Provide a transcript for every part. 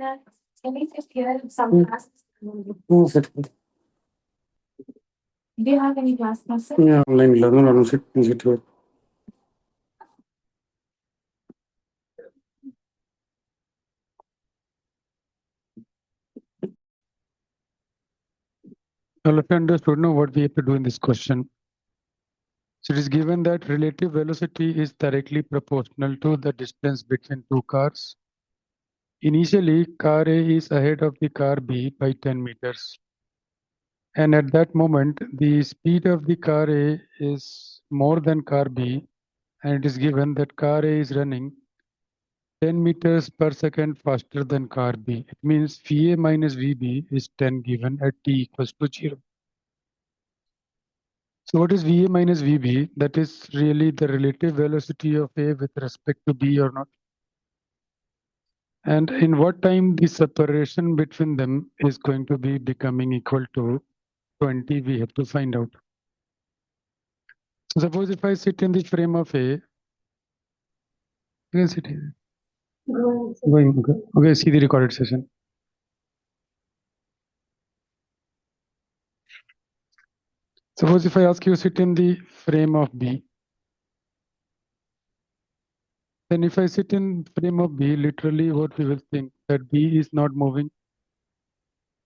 Yeah. Can we just hear some Mm. classes? Sit. Do you have any class classes? Yeah, online learn or sit here. Now let's understood now what we have to do in this question. So it is given that relative velocity is directly proportional to the distance between two cars. Initially, car A is ahead of the car B by 10 meters. And at that moment, the speed of the car A is more than car B, and it is given that car A is running 10 meters per second faster than car B. It means VA minus VB is 10 given at t equals to 0. So what is VA minus VB? That is really the relative velocity of A with respect to B or not. And in what time the separation between them is going to be becoming equal to 20, we have to find out. So suppose if I sit in the frame of A, you can sit here. Going, okay, see the recorded session. Suppose if I ask you sit in the frame of B, then if I sit in frame of B, literally what we will think that B is not moving,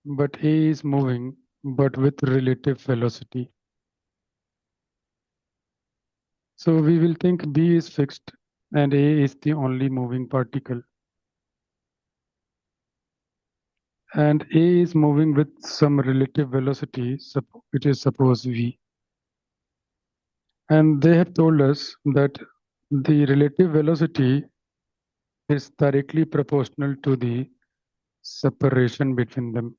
but A is moving, but with relative velocity. So we will think B is fixed and A is the only moving particle. And A is moving with some relative velocity, which is suppose V. And they have told us that the relative velocity is directly proportional to the separation between them.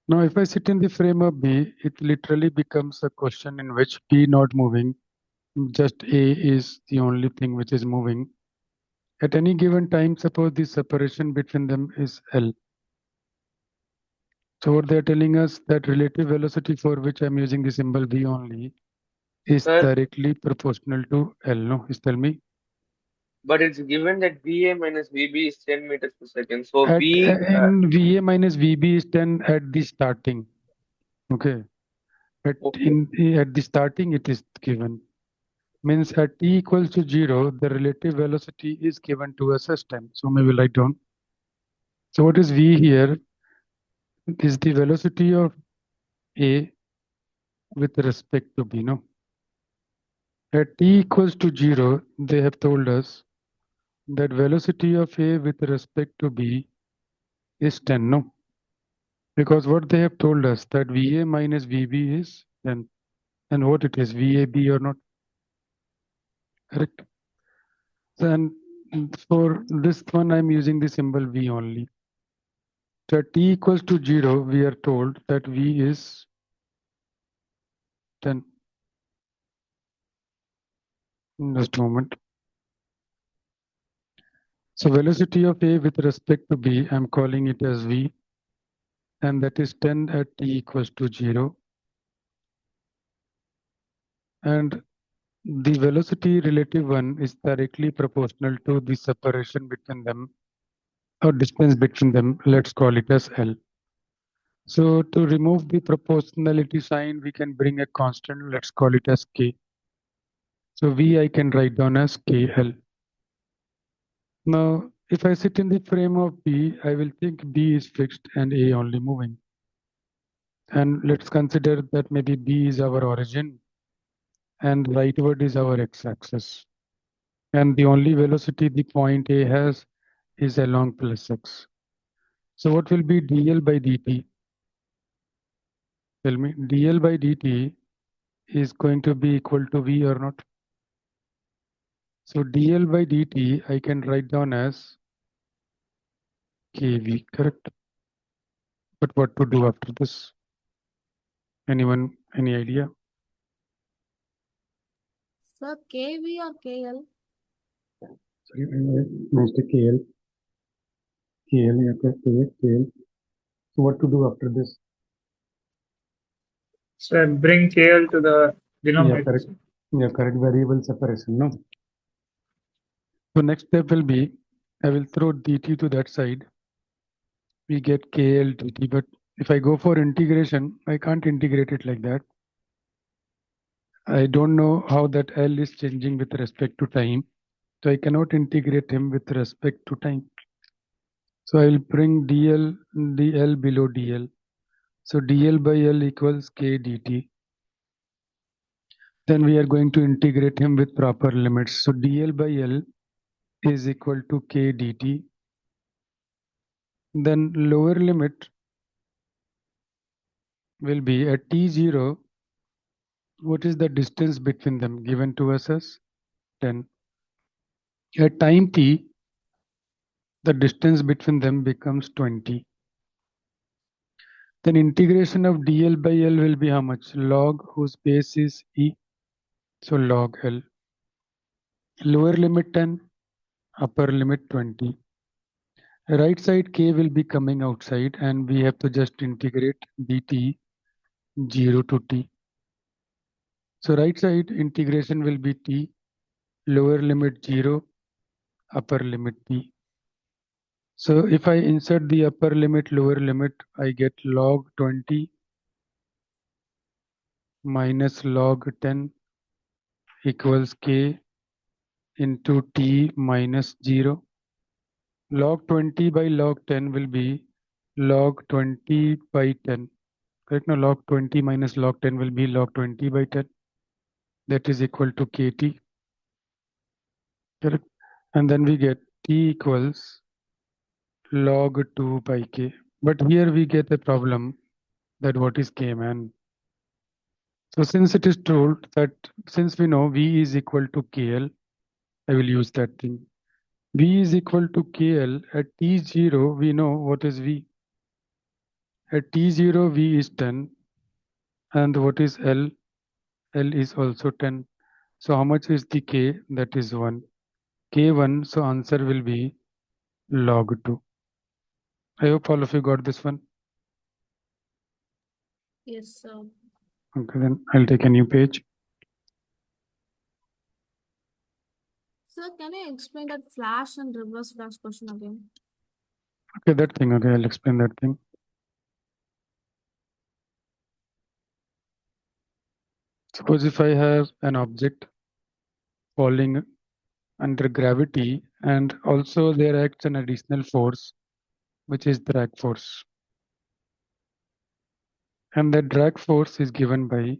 Now, if I sit in the frame of B, it literally becomes a question in which B not moving, just A is the only thing which is moving. At any given time, suppose the separation between them is L. So what they're telling us that relative velocity for which I'm using the symbol V only is directly proportional to L. No, just tell me. But it's given that VA minus VB is 10 meters per second. So At, V and VA minus VB is 10 at the starting. Okay. At the starting it is given. Means at t equals to 0, the relative velocity is given to us as 10. So maybe write down. So what is V here? It is the velocity of A with respect to B. No. At t equals to 0, they have told us that velocity of A with respect to B is 10. No. Because what they have told us that VA minus VB is 10. And what it is, VAB or not? Correct. Then for this one, I'm using the symbol V only. So at t equals to 0, we are told that V is 10. Just a moment. So velocity of A with respect to B, I'm calling it as V, and that is 10 at t equals to 0. And the velocity relative one is directly proportional to the separation between them, or distance between them. Let's call it as L. So to remove the proportionality sign, we can bring a constant. Let's call it as K. So V I can write down as KL. Now, if I sit in the frame of B, I will think B is fixed and A only moving. And let's consider that maybe B is our origin and rightward is our x-axis. And the only velocity the point A has is along plus x. So what will be dl by dt? Tell me, dl by dt is going to be equal to V or not? So dl by dt I can write down as kV, correct? But what to do after this? Anyone, any idea? Sir, KV or KL? Sorry, Mr. KL. KL, yeah, correct, KL. So what to do after this? So bring KL to the denominator. Yeah, correct. Yeah, correct. Variable separation, no? So next step will be, I will throw dt to that side. We get KL dt, but if I go for integration, I can't integrate it like that. I don't know how that L is changing with respect to time. So I cannot integrate him with respect to time. So I will bring dl below dl. So dl by L equals k dt. Then we are going to integrate him with proper limits. So dl by L is equal to k dt. Then lower limit will be at t0. What is the distance between them given to us as 10? At time t, the distance between them becomes 20. Then integration of dl by L will be how much? Log whose base is e. So log L. Lower limit 10, upper limit 20. Right side k will be coming outside and we have to just integrate dt 0 to t. So right side integration will be t, lower limit 0, upper limit t. So if I insert the upper limit, lower limit, I get log 20 minus log 10 equals k into t minus 0. Log 20 by log 10 will be log 20 by 10. Correct? Now log 20 minus log 10 will be log 20 by 10. That is equal to kt. Correct? And then we get t equals log 2 by k. But here we get a problem that what is k, man? So since it is told that since we know v is equal to kl, I will use that thing. V is equal to KL. At T0, we know what is V. At T0, V is 10. And what is L? L is also 10. So how much is the K? That is 1. K1, so answer will be log 2. I hope all of you got this one. Yes, sir. Okay, then I'll take a new page. Sir, can you explain that flash and reverse flash question again? Okay, that thing. Okay, I'll explain that thing. Suppose if I have an object falling under gravity and also there acts an additional force, which is drag force. And the drag force is given by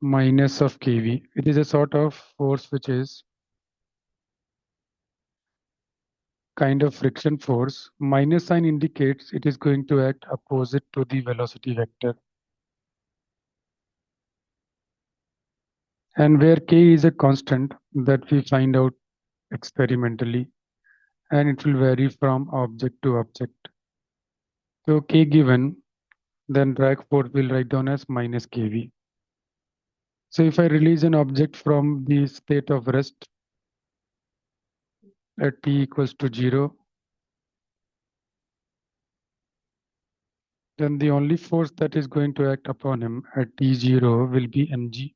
minus of kV. It is a sort of force which is kind of friction force. Minus sign indicates it is going to act opposite to the velocity vector. And where k is a constant that we find out experimentally, and it will vary from object to object. So k given, then drag force will write down as minus kV. So if I release an object from the state of rest at t equals to 0, then the only force that is going to act upon him at t0 will be mg.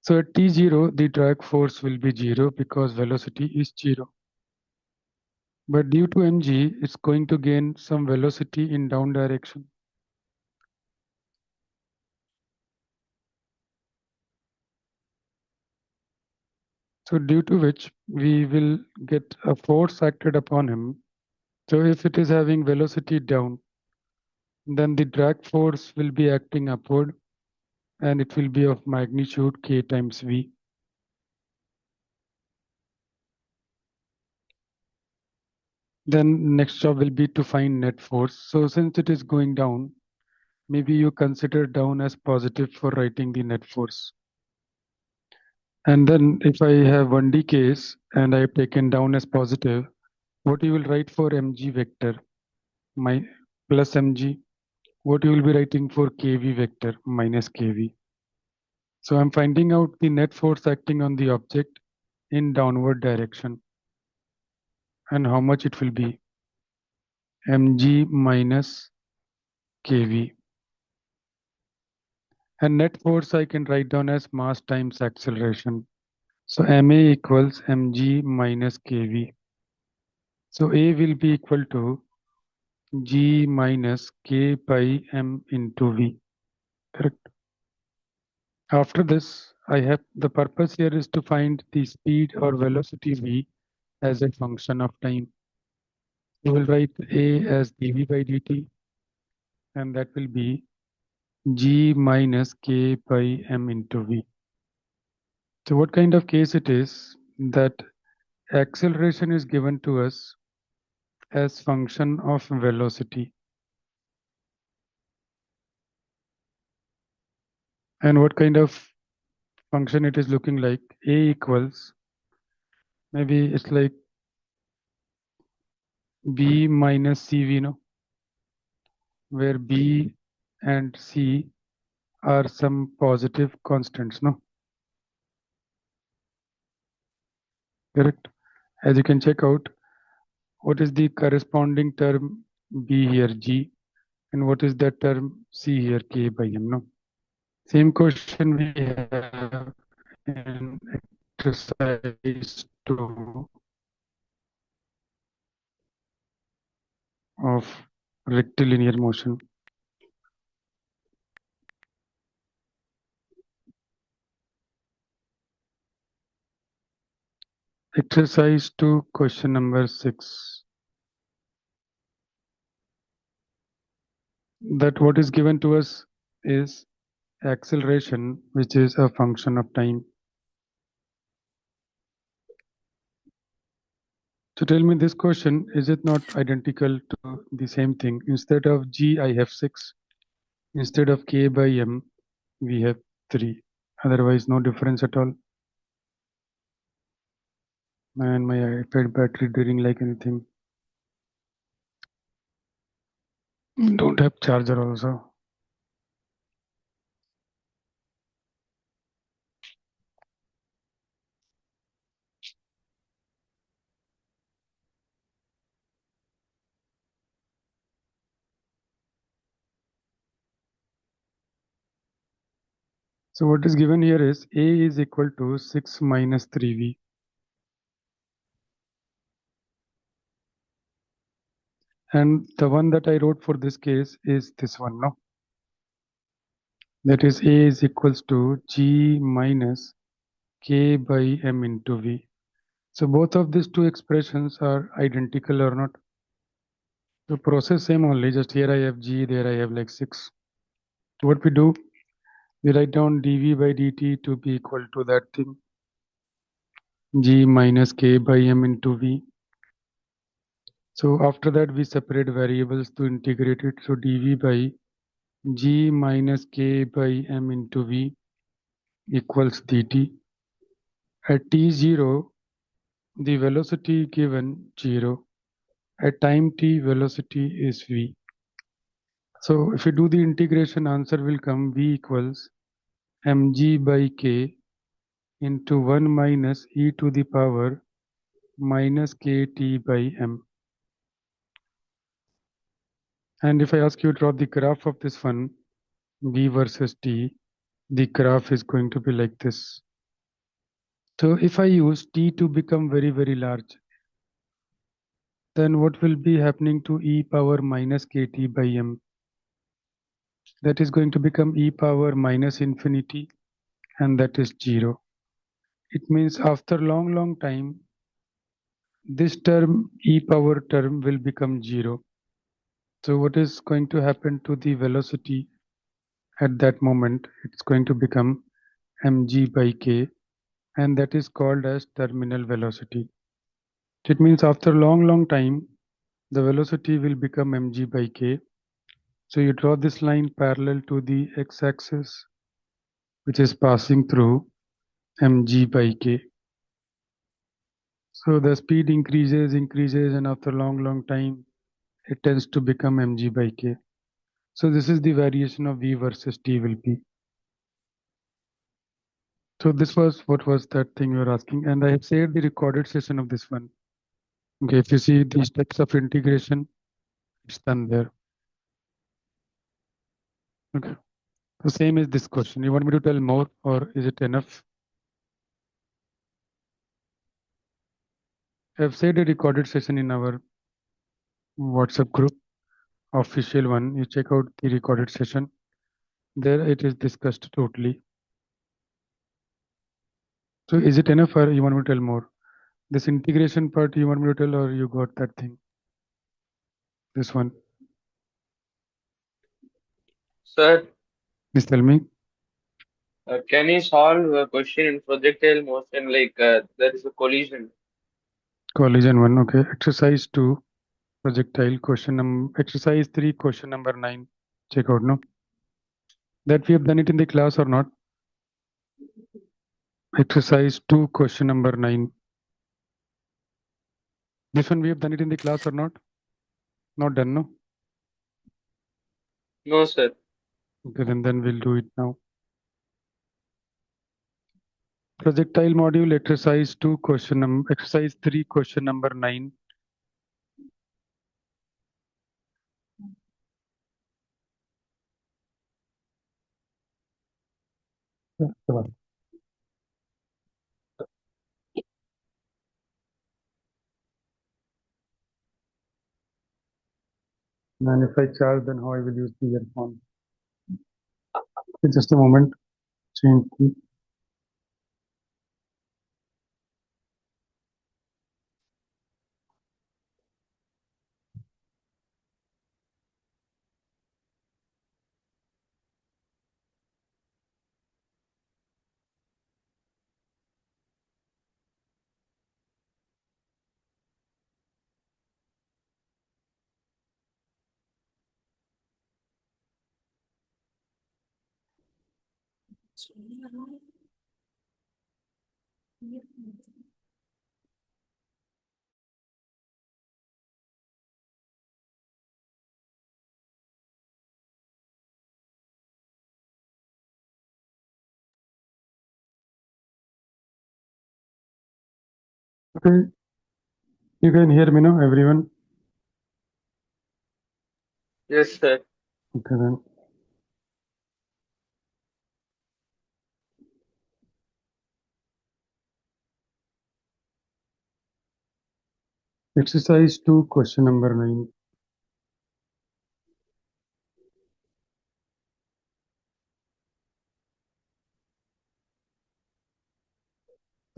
So at t0, the drag force will be 0 because velocity is 0. But due to mg, it's going to gain some velocity in down direction. So due to which we will get a force acted upon him. So if it is having velocity down, then the drag force will be acting upward and it will be of magnitude k times v. Then next job will be to find net force. So since it is going down, maybe you consider down as positive for writing the net force. And then if I have 1D case and I have taken down as positive, what you will write for mg vector? My plus mg. What you will be writing for kv vector? Minus kv. So I'm finding out the net force acting on the object in downward direction. And how much it will be? mg minus kv. And net force I can write down as mass times acceleration. So ma equals mg minus kv. So a will be equal to g minus k pi m into v. Correct. After this, the purpose here is to find the speed or velocity v as a function of time. We will write a as dv by dt, and that will be g minus k pi m into v. So what kind of case it is that acceleration is given to us as function of velocity. And what kind of function it is looking like? A equals, maybe it's like b minus cv, no? Where b and c are some positive constants, no? Correct. As you can check out, what is the corresponding term b here, g, and what is that term c here, k by m, no? Same question we have in exercise 2 of rectilinear motion. Exercise 2, question number 6. That what is given to us is acceleration, which is a function of time. So tell me this question, is it not identical to the same thing? Instead of g, I have 6. Instead of k by m, we have 3. Otherwise, no difference at all. Man, my iPad battery doing like anything. Don't have charger also. So what is given here is a is equal to 6 minus 3v. And the one that I wrote for this case is this one, no? That is a is equals to g minus k by m into v. So both of these two expressions are identical or not? The process same only, just here I have g, there I have like 6. So what we do, we write down dv by dt to be equal to that thing, g minus k by m into v. So after that we separate variables to integrate it. So dv by g minus k by m into v equals dt. At t0, the velocity given 0. At time t, velocity is v. So if you do the integration, answer will come v equals mg by k into 1 minus e to the power minus kt by m. And if I ask you to draw the graph of this one, v versus t, the graph is going to be like this. So if I use t to become very, very large, then what will be happening to e power minus kt by m? That is going to become e power minus infinity, and that is 0. It means after long time, this term, e power term, will become 0. So what is going to happen to the velocity at that moment? It's going to become mg by k, and that is called as terminal velocity. It means after long time, the velocity will become mg by k. So you draw this line parallel to the x-axis, which is passing through mg by k. So the speed increases, and after long time, it tends to become mg by k. So this is the variation of v versus t will be. So this was what was that thing you were asking, and I have saved the recorded session of this one. Okay, if you see the steps of integration, it's done there. Okay, the same is this question. You want me to tell more, or is it enough? I've said a recorded session in our WhatsApp group, official one. You check out the recorded session. There it is discussed totally. So is it enough or you want me to tell more? This integration part you want me to tell or you got that thing? This one. Sir, Please tell me. can you solve a question in projectile motion like there is a collision? Collision 1. Okay. Exercise 2. Projectile question exercise 3 question number 9. Check out, no? That we have done it in the class or not? Exercise 2 question number 9. This one we have done it in the class or not? Not done, no? No, sir. Okay, then we'll do it now. Projectile module exercise 2 question exercise 3 question number 9. Yeah, come on. And if I charge, then how I will use the earphone? Okay, just a moment. Change the Okay, you can hear me now, everyone? Yes, sir. Okay, then. Exercise 2, question number 9.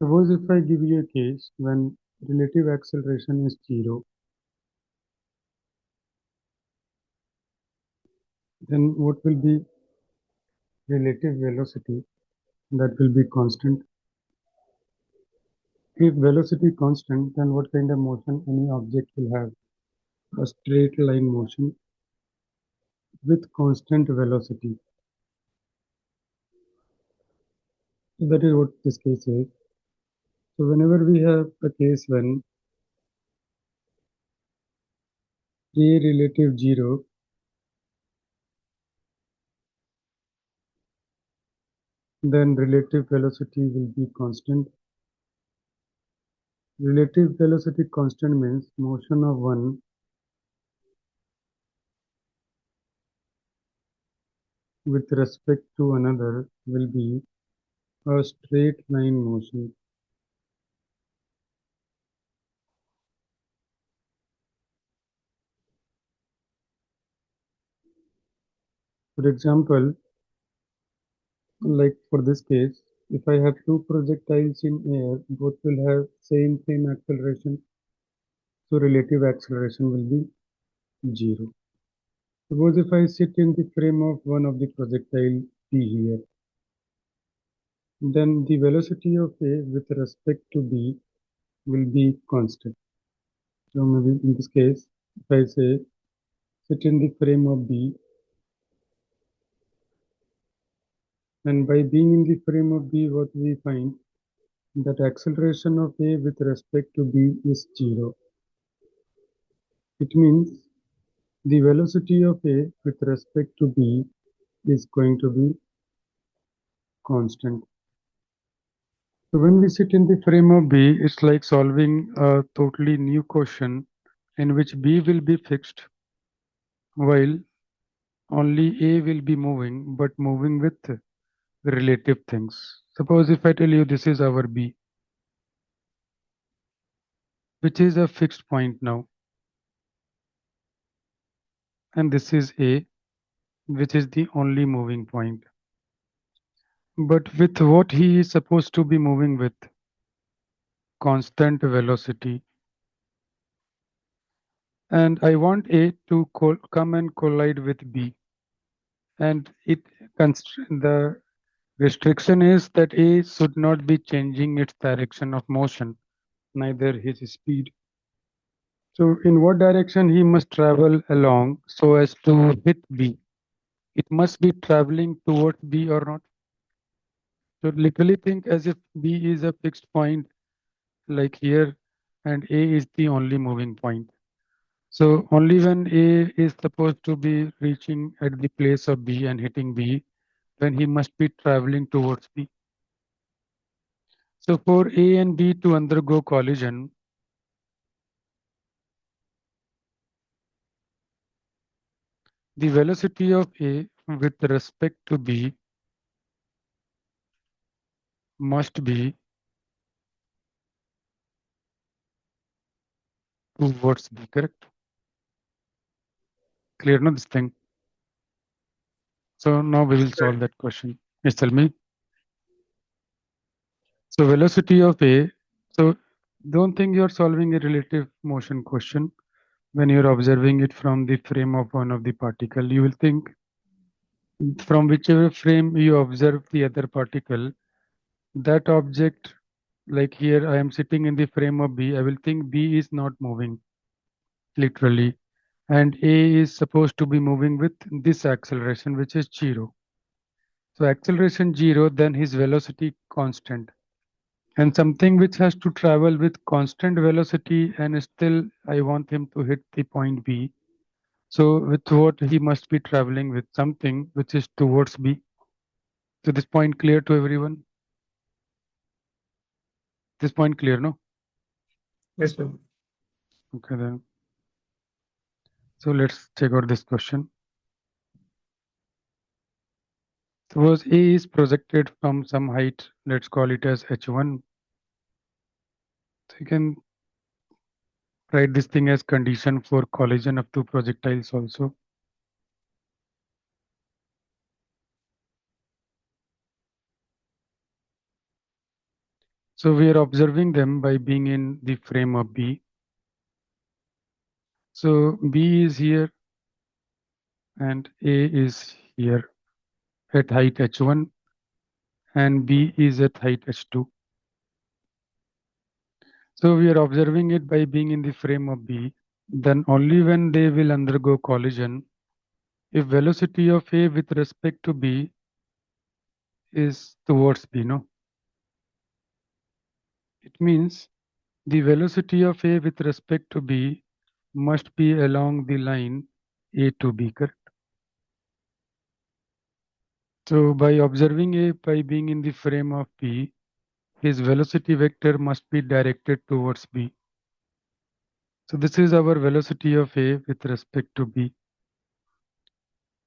Suppose if I give you a case when relative acceleration is 0, then what will be relative velocity? That will be constant. If velocity constant, then what kind of motion any object will have? A straight line motion with constant velocity. So that is what this case is. So whenever we have a case when a relative 0, then relative velocity will be constant. Relative velocity constant means motion of one with respect to another will be a straight line motion. For example, like for this case, if I have two projectiles in air, both will have same acceleration, so relative acceleration will be 0. Suppose if I sit in the frame of one of the projectile P here, then the velocity of A with respect to B will be constant. So maybe in this case, if I say sit in the frame of B, and by being in the frame of B, what we find that acceleration of A with respect to B is 0. It means the velocity of A with respect to B is going to be constant. So when we sit in the frame of B, it's like solving a totally new question in which B will be fixed while only A will be moving, but moving with relative things. Suppose if I tell you this is our B. which is a fixed point now. And this is A, which is the only moving point. But with what he is supposed to be moving with? Constant velocity. And I want A to come and collide with B. And the restriction is that A should not be changing its direction of motion, neither his speed. So in what direction he must travel along so as to hit B? It must be traveling towards B or not? So literally think as if B is a fixed point like here and A is the only moving point. So only when A is supposed to be reaching at the place of B and hitting B, when he must be traveling towards B. So for A and B to undergo collision, the velocity of A with respect to B must be towards B, correct? Clear, no, this thing? So now we will solve that question. Yes, tell me. So velocity of A, so don't think you're solving a relative motion question when you're observing it from the frame of one of the particle. You will think from whichever frame you observe the other particle, that object, like here I am sitting in the frame of B, I will think B is not moving, literally. And A is supposed to be moving with this acceleration, which is 0. So acceleration 0, then his velocity constant. And something which has to travel with constant velocity and still I want him to hit the point B. So with what he must be traveling with something which is towards B. So this point clear to everyone? This point clear, no? Yes, sir. Okay then. So let's check out this question. Suppose A is projected from some height, let's call it as h1. So you can write this thing as condition for collision of two projectiles also. So we are observing them by being in the frame of B. So B is here and A is here at height h1 and B is at height h2. So we are observing it by being in the frame of B. Then only when they will undergo collision, if velocity of A with respect to B is towards B, no? It means the velocity of A with respect to B must be along the line A to B, correct? So by observing A by being in the frame of B, his velocity vector must be directed towards B. So this is our velocity of A with respect to B.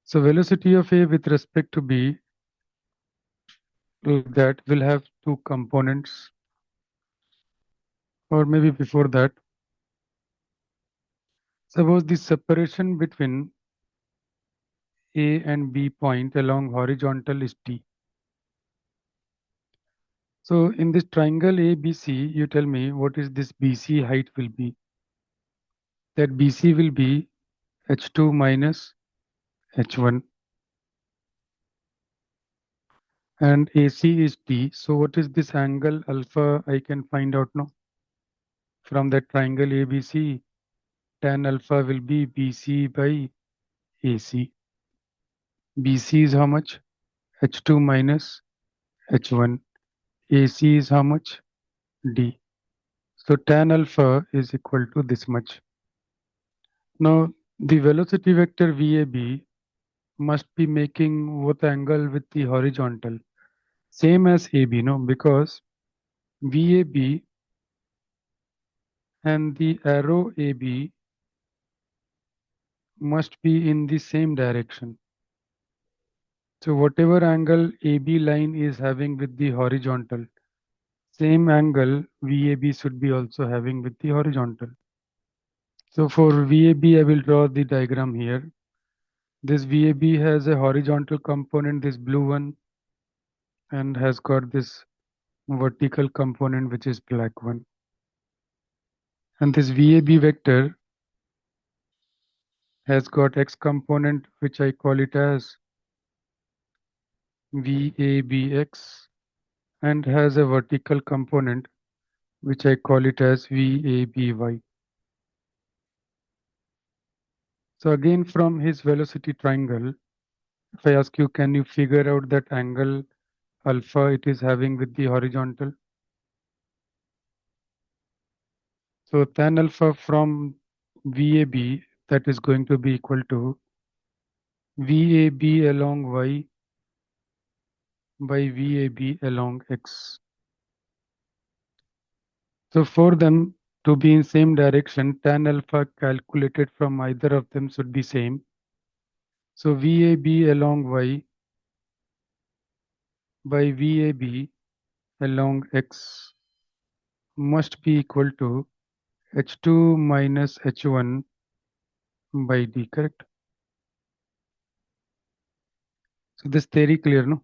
So velocity of A with respect to B, that will have two components, or maybe before that. Suppose the separation between A and B point along horizontal is T. So in this triangle ABC, you tell me what is this BC height will be. That BC will be H2 minus H1. And AC is T. So what is this angle alpha I can find out now? From that triangle ABC, tan alpha will be BC by AC. BC is how much? H2 minus H1. AC is how much? D. So tan alpha is equal to this much. Now the velocity vector VAB must be making what angle with the horizontal? Same as AB, no? Because VAB and the arrow AB must be in the same direction. So whatever angle AB line is having with the horizontal, same angle VAB should be also having with the horizontal. So for VAB, I will draw the diagram here. This VAB has a horizontal component, this blue one, and has got this vertical component, which is black one. And this VAB vector has got X component, which I call it as VABX, and has a vertical component, which I call it as VABY. So again, from his velocity triangle, if I ask you, can you figure out that angle alpha it is having with the horizontal? So tan alpha from VAB, that is going to be equal to VAB along Y by VAB along X. So for them to be in same direction, tan alpha calculated from either of them should be same. So VAB along Y by VAB along X must be equal to H2 minus H1 by D, correct? So this theory clear, no?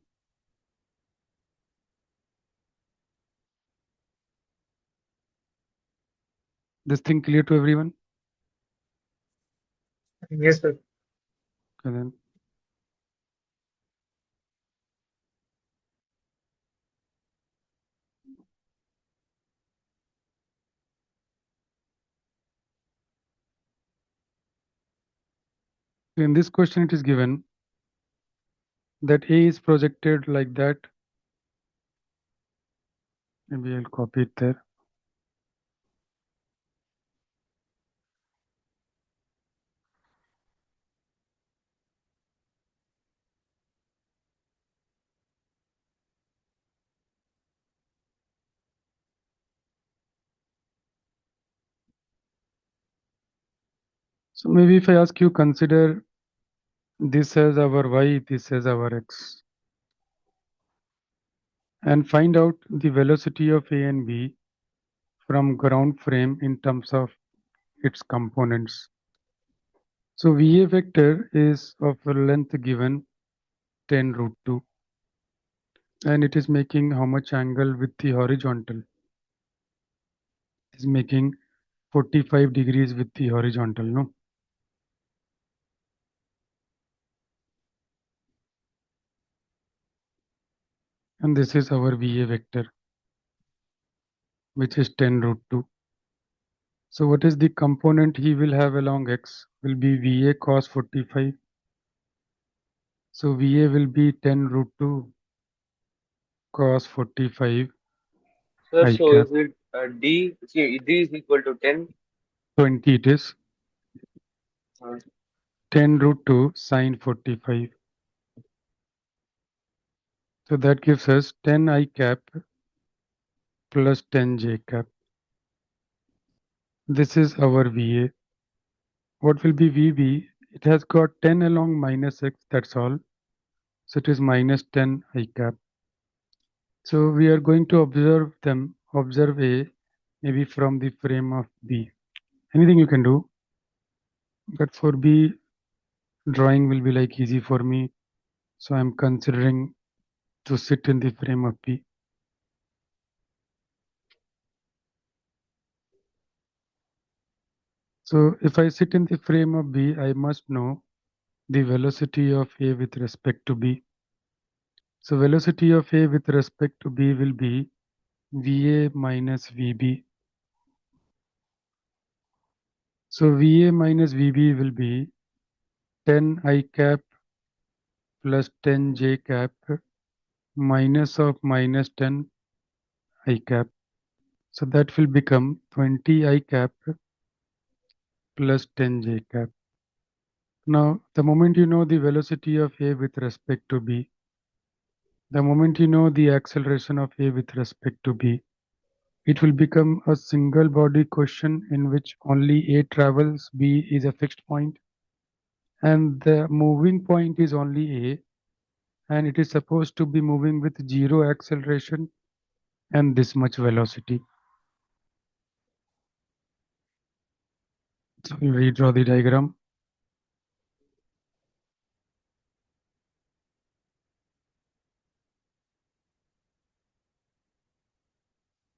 This thing clear to everyone? Yes, sir. Okay, then. In this question, it is given that A is projected like that. Maybe I'll copy it there. So maybe if I ask you, consider this as our Y, this as our X, and find out the velocity of A and B from ground frame in terms of its components. So VA vector is of a length given 10 root 2, and it is making how much angle with the horizontal? It is making 45 degrees with the horizontal, no? And this is our VA vector, which is 10 root 2. So what is the component he will have along X? Will be VA cos 45. So VA will be 10 root 2 cos 45 Sir, I so cap. is it D? See, D is equal to 10. 20 it is. Uh, 10 root 2 sine 45. So that gives us 10 I cap plus 10 J cap. This is our VA. What will be VB? It has got 10 along minus X, that's all. So it is minus 10 I cap. So we are going to observe A, maybe from the frame of B. Anything you can do, but for B, drawing will be like easy for me. So I'm considering to sit in the frame of B. So if I sit in the frame of B, I must know the velocity of A with respect to B. So velocity of A with respect to B will be VA minus VB. So VA minus VB will be 10 I cap plus 10 J cap minus of minus 10 I cap. So that will become 20 I cap plus 10 J cap. Now, the moment you know the velocity of A with respect to B, the moment you know the acceleration of A with respect to B, it will become a single body question in which only A travels, B is a fixed point, and the moving point is only A, and it is supposed to be moving with zero acceleration and this much velocity. So we'll redraw the diagram.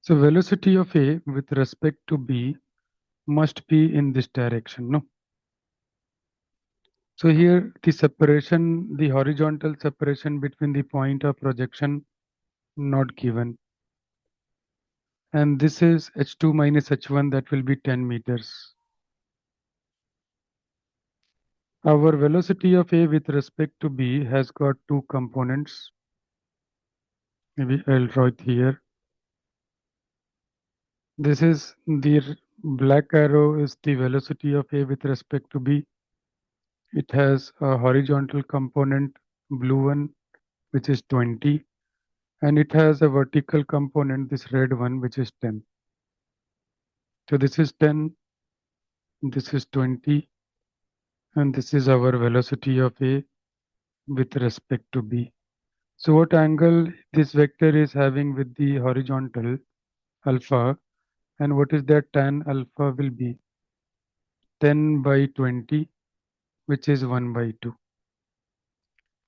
So velocity of A with respect to B must be in this direction, no? So here the separation, the horizontal separation between the point of projection not given. And this is h2 minus h1, that will be 10 meters. Our velocity of A with respect to B has got two components. Maybe I'll draw it here. This is the black arrow is the velocity of A with respect to B. It has a horizontal component, blue one, which is 20, and it has a vertical component, this red one, which is 10. So this is 10, this is 20, and this is our velocity of A with respect to B. So what angle this vector is having with the horizontal alpha, and what is that tan alpha will be? 10 by 20, which is 1 by 2.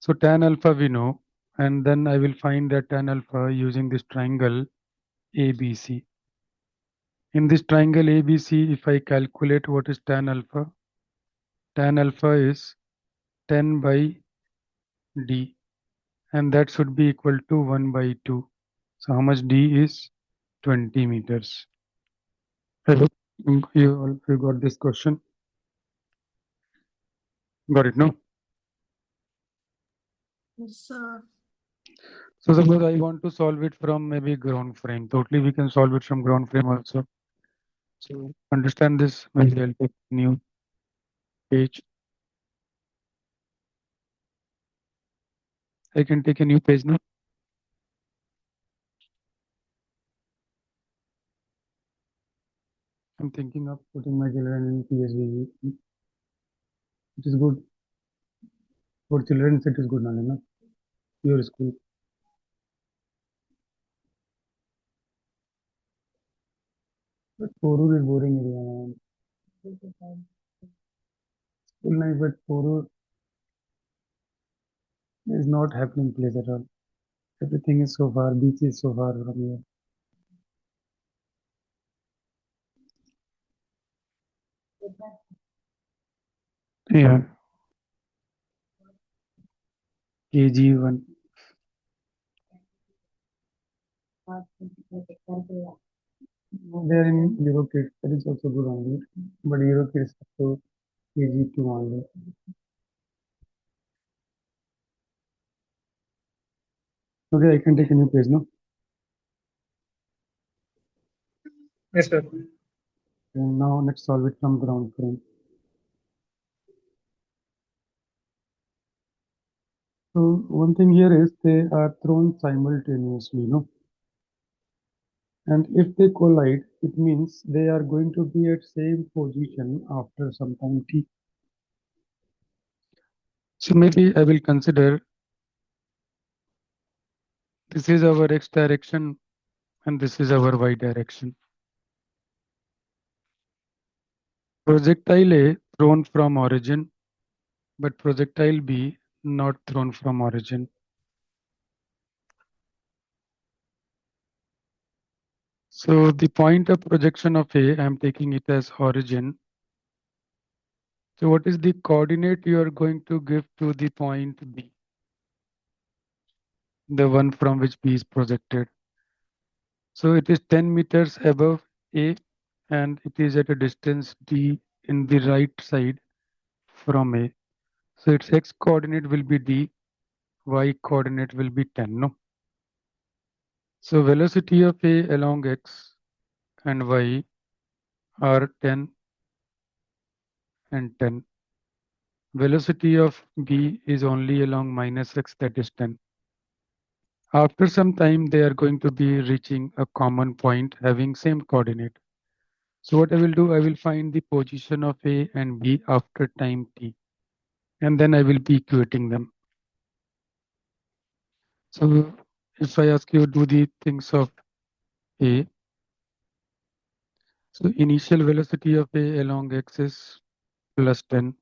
So tan alpha we know, and then I will find that tan alpha using this triangle ABC. In this triangle ABC, if I calculate what is tan alpha is 10 by D, and that should be equal to 1 by 2. So how much D is 20 meters. I hope you got this question. Got it, no? Yes, sir. So suppose I want to solve it from maybe ground frame. Totally we can solve it from ground frame also. So understand this, maybe I'll take new page. I can take a new page now. I'm thinking of putting my children in PSV. It is good. For children, it is good, no? Your school. But Porur is boring area, man. School life at Porur is not happening place at all. Everything is so far, beach is so far from here. Yeah. KG1. They are in Eurokids. That is also good only. But Eurokids also KG2 only. Okay, I can take a new page now. Yes, sir. And now let's solve it from ground frame. So one thing here is they are thrown simultaneously, no? And if they collide, it means they are going to be at same position after some time t. So maybe I will consider this is our x direction and this is our y direction. Projectile A thrown from origin, but projectile B not thrown from origin. So the point of projection of A, I am taking it as origin. So what is the coordinate you are going to give to the point B? The one from which B is projected. So it is 10 meters above A and it is at a distance D in the right side from A. So its x coordinate will be D, y coordinate will be 10, no? So velocity of A along x and y are 10 and 10. Velocity of B is only along minus x, that is 10. After some time, they are going to be reaching a common point having same coordinate. So what I will do, I will find the position of A and B after time t, and then I will be equating them. So if I ask you, do the things of A. So initial velocity of A along x is plus 10.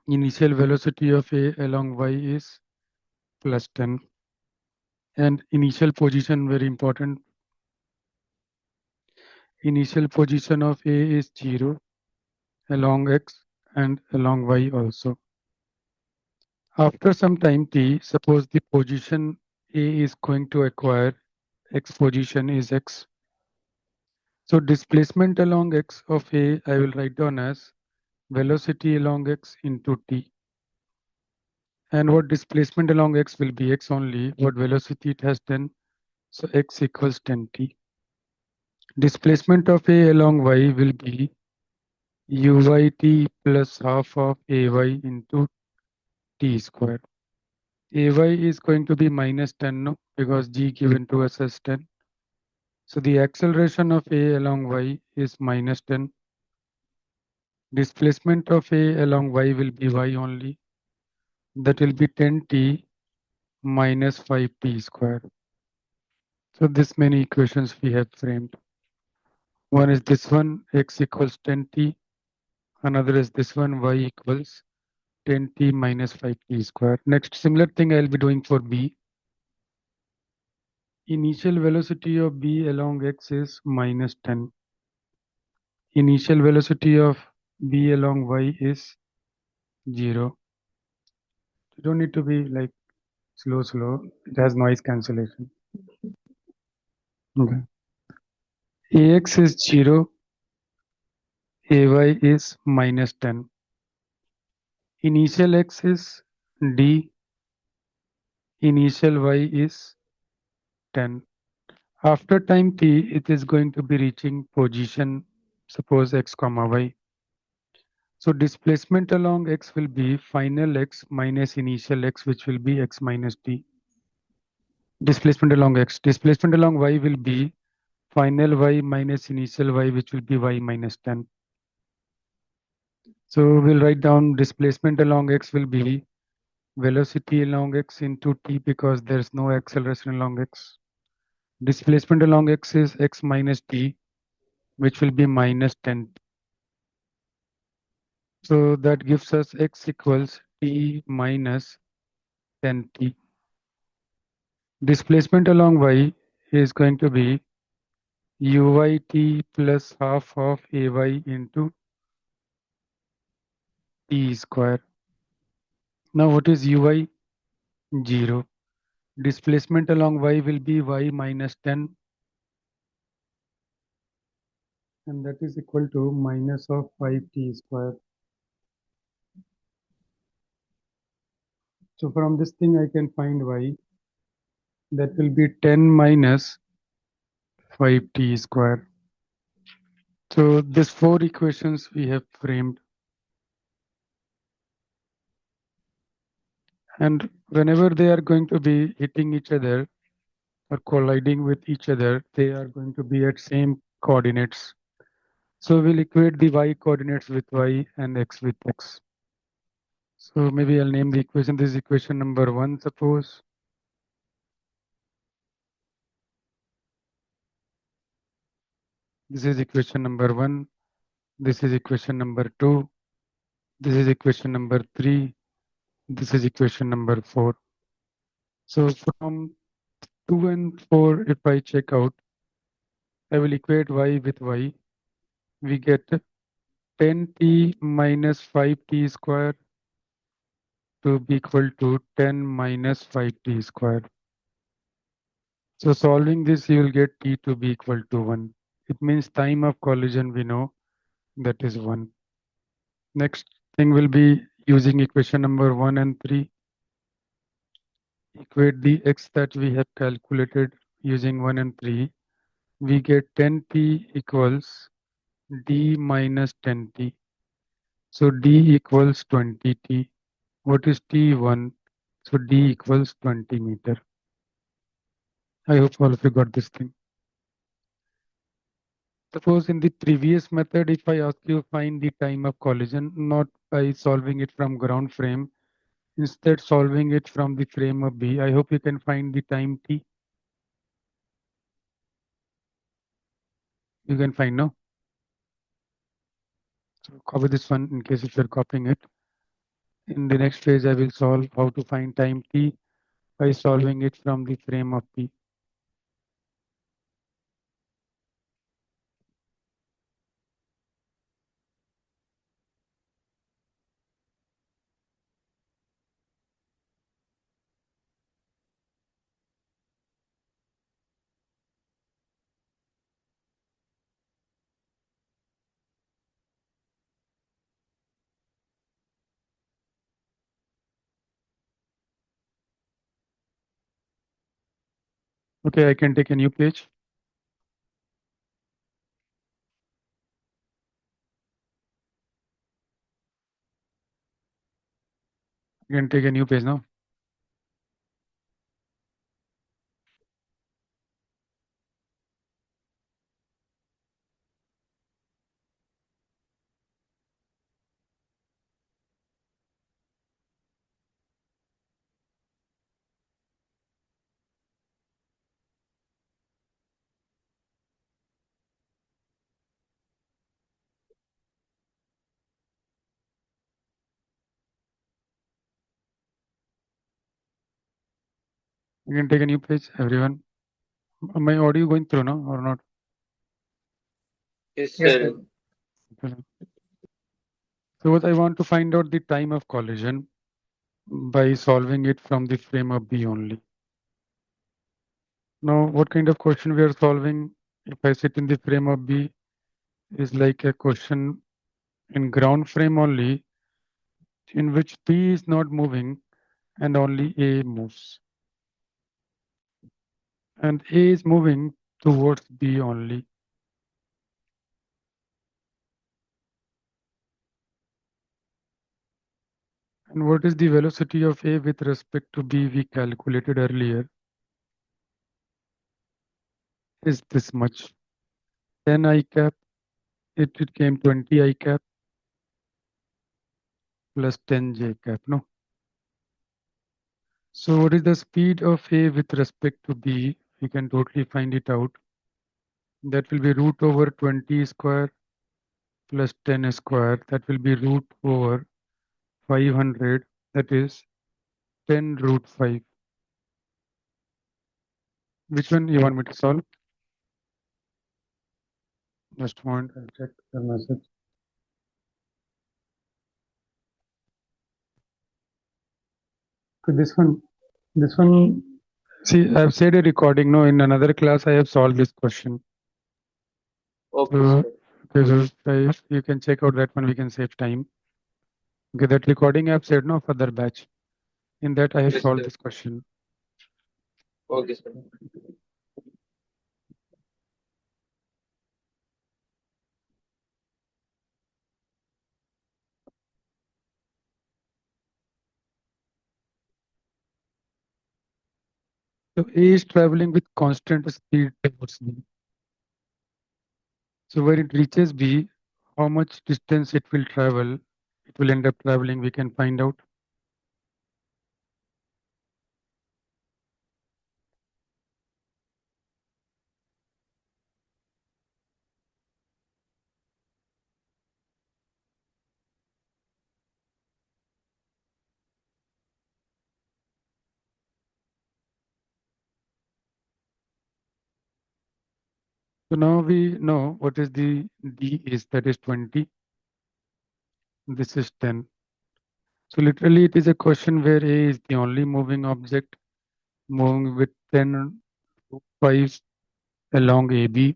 Initial velocity of A along y is plus 10. And initial position, very important. Initial position of A is 0 along x and along y also. After some time t, suppose the position A is going to acquire x position is x. So displacement along x of A I will write down as velocity along x into t. And what displacement along x will be x only, what velocity it has 10, so x equals 10t. Displacement of A along y will be uyt plus half of ay into t square. Ay is going to be minus 10 no, because g given to us as 10. So the acceleration of A along y is minus 10. Displacement of A along y will be y only. That will be 10t minus 5t square. So this many equations we have framed. One is this one, x equals 10t. Another is this one, y equals 10t minus 5t square. Next, similar thing I'll be doing for b. Initial velocity of b along x is minus 10. Initial velocity of b along y is 0. You don't need to be like slow. It has noise cancellation. Okay. Ax is 0. Ay is minus 10. Initial x is d. Initial y is 10. After time t, it is going to be reaching position, suppose x comma y. So displacement along x will be final x minus initial x, which will be x minus t. Displacement along x. Displacement along y will be final y minus initial y, which will be y minus 10. So we'll write down displacement along x will be velocity along x into t because there's no acceleration along x. Displacement along x is x minus t, which will be minus 10. So that gives us x equals t minus 10t. Displacement along y is going to be uyt plus half of ay into t square. Now what is uy? 0. Displacement along y will be y minus 10, and that is equal to minus of 5t square. So from this thing I can find y. That will be 10 minus 5t square. So these four equations we have framed. And whenever they are going to be hitting each other or colliding with each other, they are going to be at same coordinates. So we'll equate the y coordinates with y and x with x. So maybe I'll name the equation. This is equation number 1, suppose. This is equation number 1. This is equation number 2. This is equation number 3. This is equation number 4. So from 2 and 4, if I check out, I will equate y with y. We get 10t minus 5t square to be equal to 10 minus 5t square. So solving this, you will get t to be equal to 1. It means time of collision we know that is 1. Next thing will be using equation number 1 and 3. Equate the x that we have calculated using 1 and 3. We get 10t equals d minus 10t. So d equals 20t. What is t1? So d equals 20 meter. I hope all of you got this thing. Suppose in the previous method, if I ask you find the time of collision, not by solving it from ground frame, instead solving it from the frame of B, I hope you can find the time t. You can find now. So copy this one in case if you're copying it. In the next phase, I will solve how to find time t by solving it from the frame of p. Okay, I can take a new page. You can take a new page now. You can take a new page, everyone. My audio going through now or not? Yes, Yes, sir. sir. Okay. So what I want to find out the time of collision by solving it from the frame of B only. Now, what kind of question we are solving if I sit in the frame of B is like a question in ground frame only in which P is not moving and only A moves. And A is moving towards B only. And what is the velocity of A with respect to B we calculated earlier is this much. 10 I cap, it came 20 I cap plus 10 J cap, no? So what is the speed of A with respect to B? We can totally find it out. That will be root over 20 square plus 10 square. That will be root over 500. That is 10 root 5. Which one you want me to solve? Just a moment, I'll check the message. So this one, see, I've said a recording. No, in another class, I have solved this question. Okay, So, sir. okay, so if you can check out that one, we can save time. Okay, that recording I've said no further batch. In that, I have Yes, solved sir. this question. Okay, sir. So A is traveling with constant speed towards B. So where it reaches B, how much distance it will travel, it will end up traveling, we can find out. So now we know what is the D is, that is 20. This is 10. So literally it is a question where A is the only moving object moving with 10 5 along AB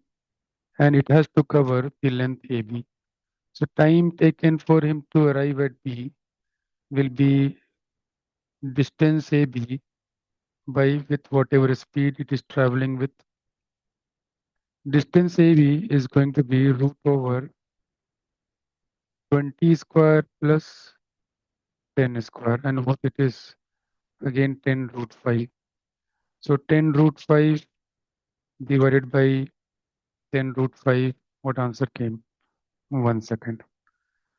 and it has to cover the length AB. So time taken for him to arrive at B will be distance AB by with whatever speed it is traveling with. Distance AB is going to be root over 20 square plus 10 square and what it is again 10 root 5. So 10 root 5 divided by 10 root 5, what answer came? 1 second.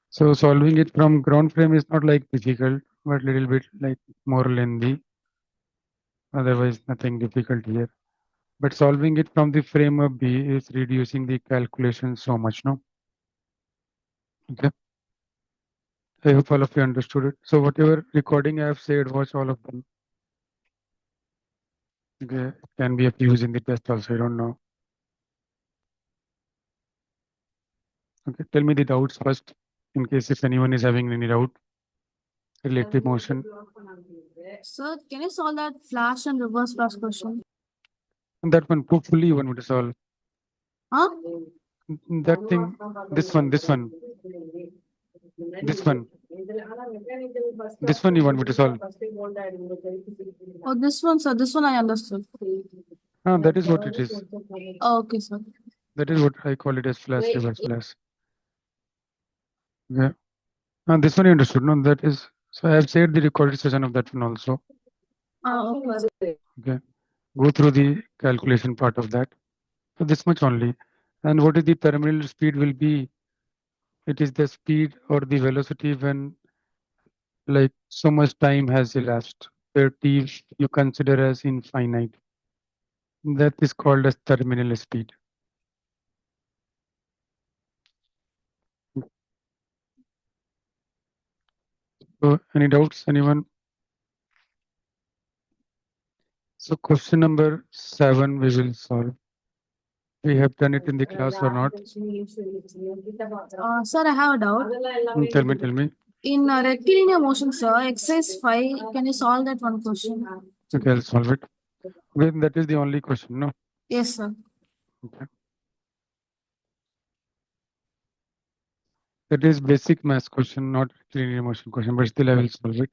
So solving it from ground frame is not like difficult, but little bit like more lengthy. Otherwise, nothing difficult here. But solving it from the frame of B is reducing the calculation so much, no? Okay. I hope all of you understood it. So whatever recording I have said, watch all of them. Okay. It can be of use in the test also, I don't know. Okay. Tell me the doubts first, in case if anyone is having any doubt. Relative motion. Sir, can you solve that flash and reverse flash question? And that one, hopefully you want me to solve. Huh? That thing, this one. This one you want me to solve. Oh, this one, sir. This one I understood. That is what it is. Oh, okay, sir. That is what I call it as flash, reverse flash. Yeah. This one you understood, no? That is, so I have said the recorded session of that one also. Okay. Okay. Go through the calculation part of that. So this much only. And what is the terminal speed will be? It is the speed or the velocity when like so much time has elapsed, where t you consider as infinite. That is called as terminal speed. So any doubts, anyone? So question number 7 we will solve. We have done it in the class or not? Sir, I have a doubt. Tell me. In rectilinear motion, sir, exercise 5, can you solve that one question? Okay, I'll solve it. Okay, that is the only question, no? Yes, sir. Okay. That is basic math question, not linear motion question, but still I will solve it.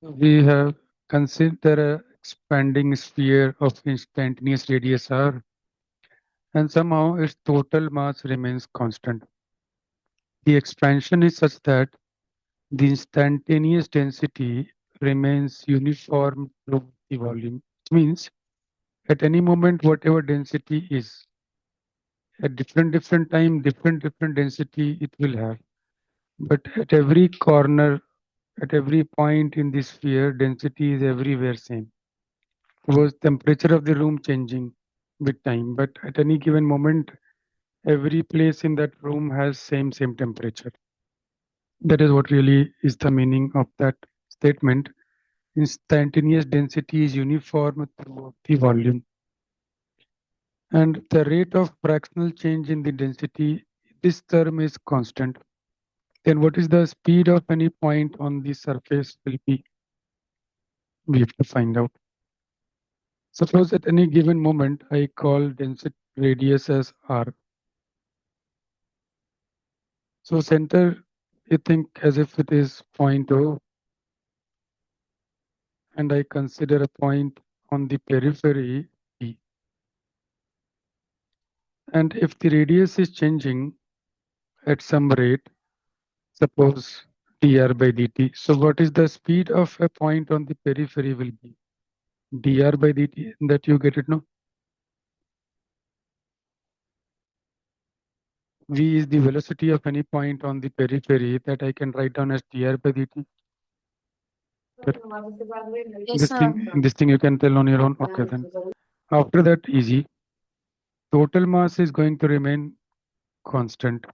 We have considered a expanding sphere of instantaneous radius r, and somehow its total mass remains constant. The expansion is such that the instantaneous density remains uniform through the volume. It means at any moment, whatever density is, at different time, different density it will have. But at every corner, at every point in this sphere, density is everywhere same. Suppose temperature of the room changing with time, but at any given moment, every place in that room has same temperature. That is what really is the meaning of that statement. Instantaneous density is uniform throughout the volume. And the rate of fractional change in the density, this term is constant. Then what is the speed of any point on the surface will be? We have to find out. Suppose at any given moment, I call density radius as r. So center, you think as if it is point O, and I consider a point on the periphery P. And if the radius is changing at some rate, suppose dr by dt. So what is the speed of a point on the periphery will be? Dr by dt, that you get it, no? V is the velocity of any point on the periphery that I can write down as dr by dt. Yes, sir. This thing you can tell on your own. Okay, then. After that, easy. Total mass is going to remain constant.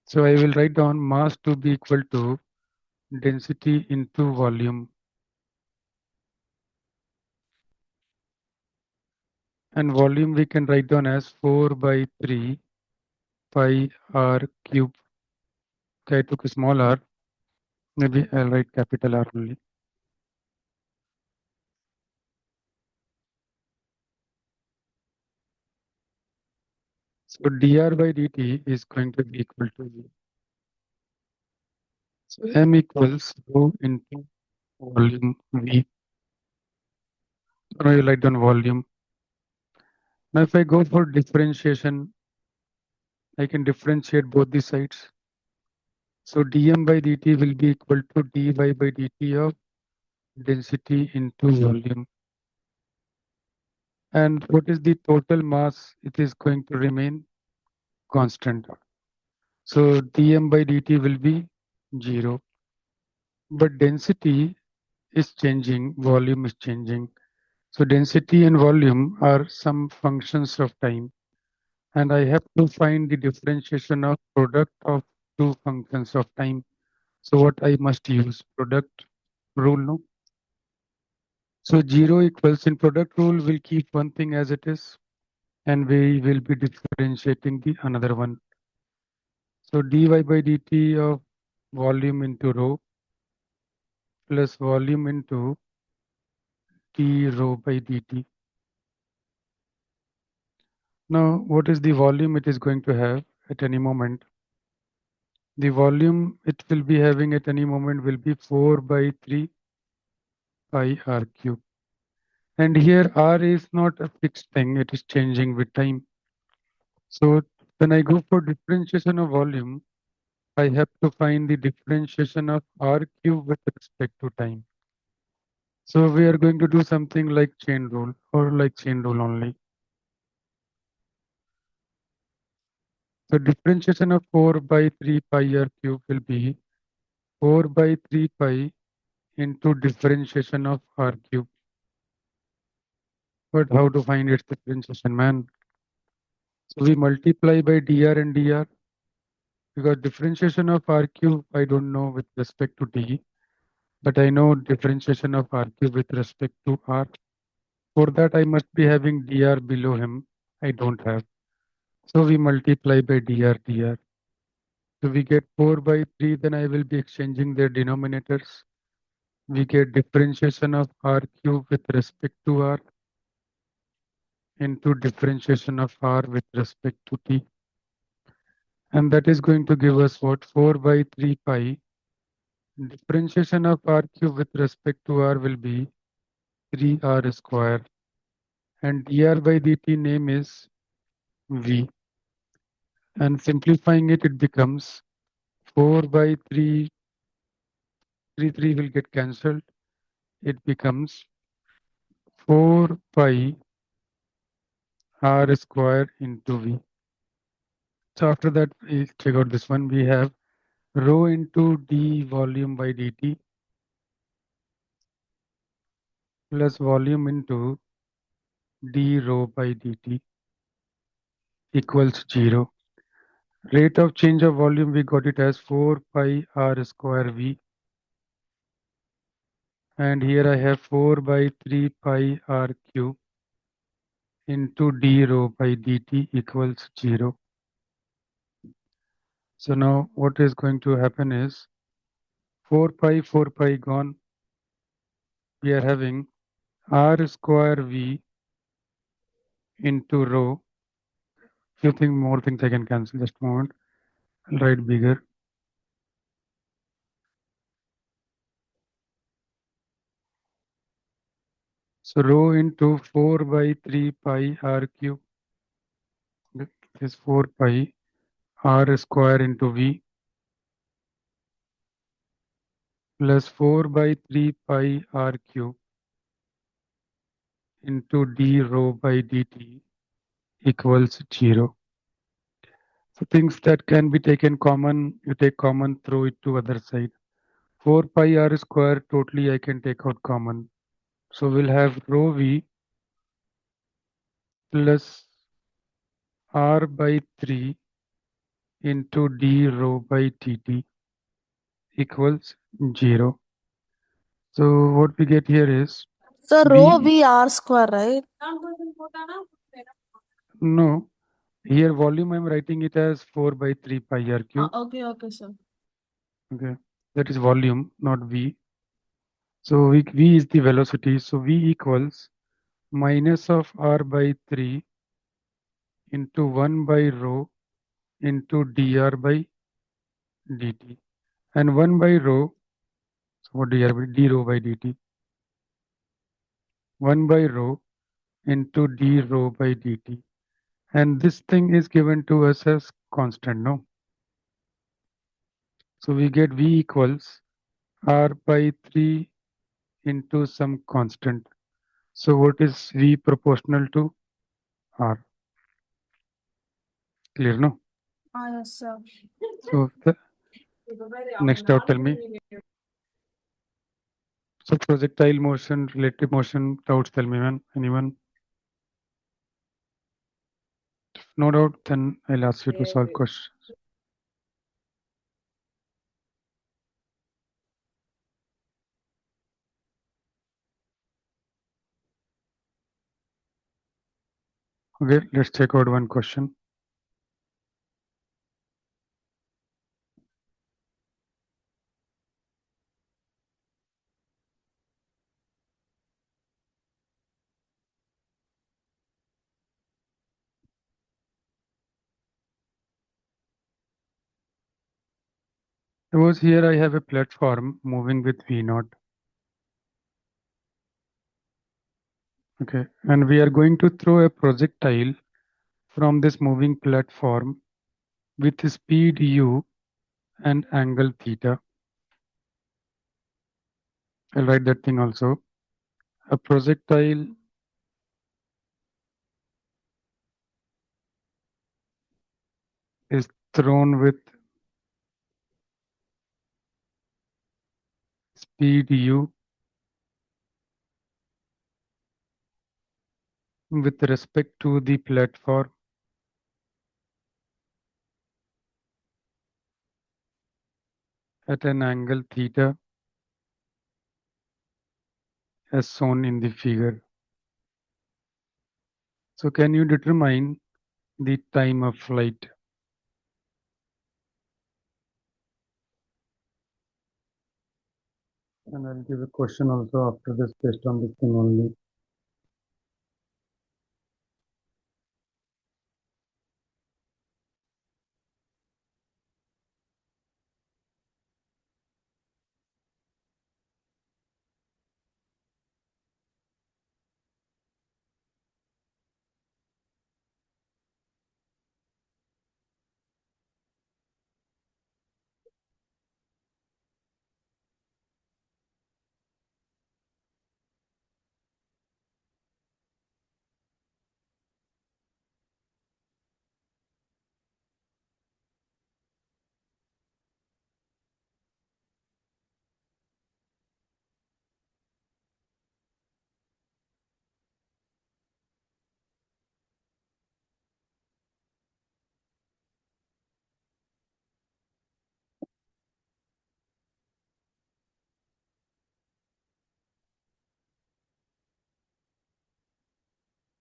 So I will write down mass to be equal to density into volume. And volume we can write down as 4 by 3 pi r cube. Okay, I took a small r. Maybe I'll write capital R only. So dr by dt is going to be equal to V. So m equals rho into volume V. Now you write down volume. Now if I go for differentiation, I can differentiate both the sides. So dm by dt will be equal to dy by dt of density into volume. And what is the total mass? It is going to remain constant. So dm by dt will be 0. But density is changing, volume is changing. So density and volume are some functions of time. And I have to find the differentiation of product of two functions of time. So what I must use? Product rule, no? So 0 equals in product rule, we'll keep one thing as it is, and we will be differentiating the another one. So dy by dt of volume into rho plus volume into d rho by dt. Now, what is the volume it is going to have at any moment? The volume it will be having at any moment will be 4 by 3 pi r cube. And here r is not a fixed thing, it is changing with time. So when I go for differentiation of volume, I have to find the differentiation of r cube with respect to time. So we are going to do something like chain rule or like chain rule only. So differentiation of 4 by 3 pi r cube will be 4 by 3 pi into differentiation of r cube. But how to find its differentiation, man? So we multiply by dr and dr because differentiation of r cube I don't know with respect to d, but I know differentiation of r cube with respect to r. For that I must be having dr below him. I don't have. So we multiply by dr. So we get 4 by 3, then I will be exchanging their denominators. We get differentiation of r cube with respect to r into differentiation of r with respect to t. And that is going to give us what? 4 by 3 pi. Differentiation of r cube with respect to r will be 3r square. And dr by dt name is v. And simplifying it, it becomes 4 by 3, 3 will get cancelled. It becomes 4 pi r square into v. So after that, we check out this one. We have rho into d volume by dt plus volume into d rho by dt equals 0. Rate of change of volume, we got it as 4 pi r square v. And here I have 4 by 3 pi r cube into d rho by dt equals 0. So now what is going to happen is 4 pi gone. We are having r square v into rho. Few more things I can cancel. Just a moment. I'll write bigger. So rho into 4 by 3 pi r cube is 4 pi r square into v plus 4 by 3 pi r cube into d rho by dt equals 0. So things that can be taken common, you take common, throw it to other side. 4 pi r square totally I can take out common. So we'll have rho v plus r by 3 into d rho by dt equals 0. So what we get here is So rho v, v r square, right? no, here volume I'm writing it as 4 by 3 pi r cube. Okay, sir. Okay, that is volume, not v. So v is the velocity. So v equals minus of r by 3 into 1 by rho into dr by dt. And 1 by rho, so what dr by d rho by dt. 1 by rho into d rho by dt. And this thing is given to us as constant, no? So we get V equals R by 3 into some constant. So what is V proportional to R? Clear, no? Yes, sir. So the next doubt, tell me. So projectile motion, relative motion, doubts, tell me, man. Anyone? If no doubt, then I'll ask you to solve questions. Okay, let's check out one question. Suppose here I have a platform moving with V naught. Okay, and we are going to throw a projectile from this moving platform with speed u and angle theta. I'll write that thing also. A projectile is thrown with speed u with respect to the platform at an angle theta as shown in the figure. So can you determine the time of flight? And I'll give a question also after this based on this thing only.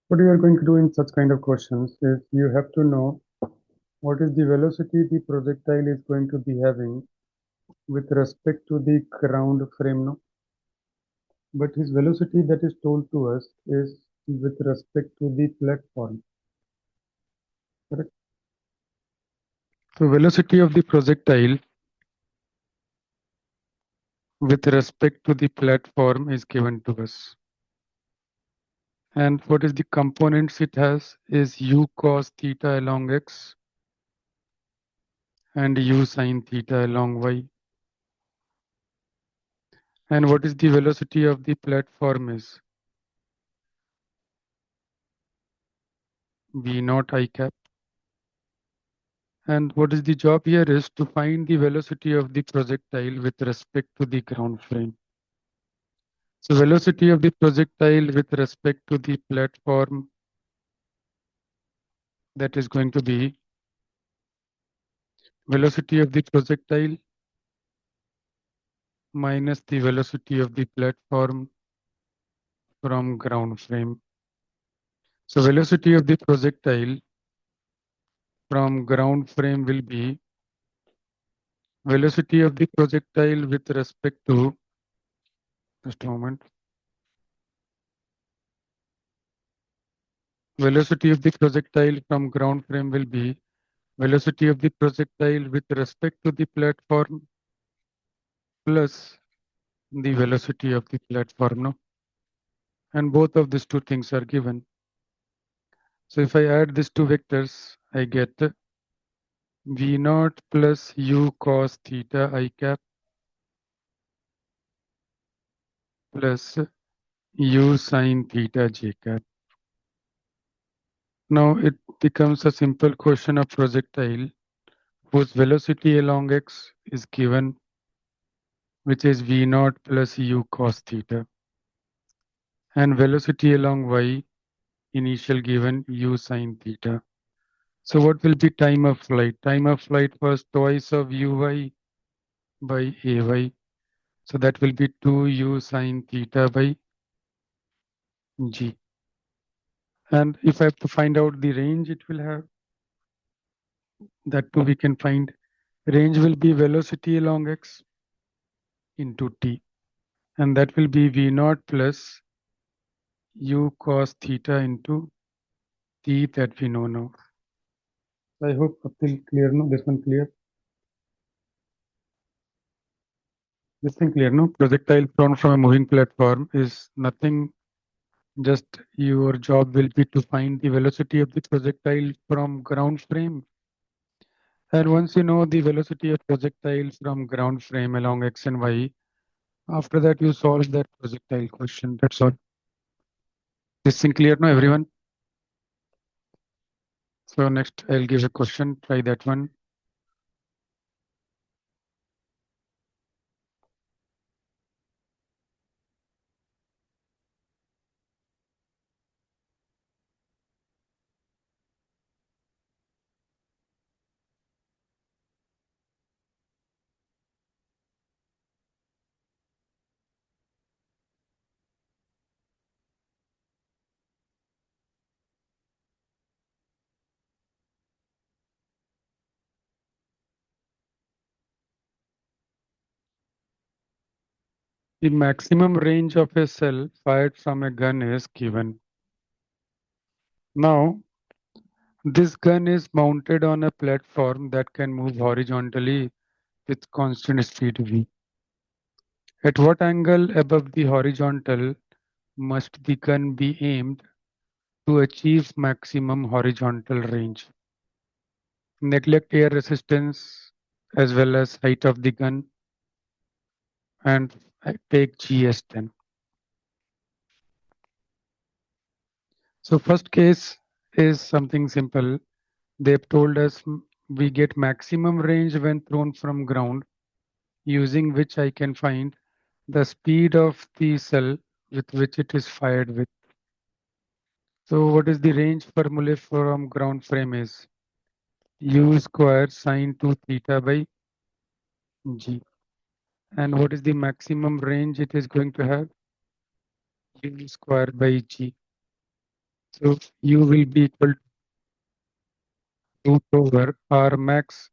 What you are going to do in such kind of questions is you have to know what is the velocity the projectile is going to be having with respect to the ground frame, no? But his velocity that is told to us is with respect to the platform. Correct? So velocity of the projectile with respect to the platform is given to us. And what is the components it has is u cos theta along x and u sin theta along y. And what is the velocity of the platform is v naught I cap. And what is the job here is to find the velocity of the projectile with respect to the ground frame. So velocity of the projectile with respect to the platform, that is going to be velocity of the projectile minus the velocity of the platform from ground frame. So velocity of the projectile from ground frame will be velocity of the projectile with respect to, just a moment, velocity of the projectile from ground frame will be velocity of the projectile with respect to the platform plus the velocity of the platform, no? and both of these two things are given. So if I add these two vectors, I get v naught plus u cos theta I cap plus u sin theta j cap. Now it becomes a simple question of projectile whose velocity along x is given, which is v naught plus u cos theta, and velocity along y initial given u sin theta. So what will be time of flight? Time of flight was twice of uy by ay. So that will be 2u sin theta by g. And if I have to find out the range it will have, that too we can find. Range will be velocity along x into t. And that will be v naught plus u cos theta into t that we know now. I hope up till clear, no? This one clear? This thing clear, no? Projectile thrown from a moving platform is nothing, just your job will be to find the velocity of the projectile from ground frame. And once you know the velocity of projectile from ground frame along x and y, after that you solve that projectile question. That's all. This thing clear, no, everyone? So next I'll give a question. Try that one. The maximum range of a cell fired from a gun is given. Now, this gun is mounted on a platform that can move horizontally with constant speed v. At what angle above the horizontal must the gun be aimed to achieve maximum horizontal range? Neglect air resistance as well as height of the gun, and take GS 10. So first case is something simple. They've told us we get maximum range when thrown from ground, using which I can find the speed of the cell with which it is fired with. So what is the range formula from ground frame is u square sine 2 theta by g. And what is the maximum range it is going to have? U square by g. So u will be equal to root over r max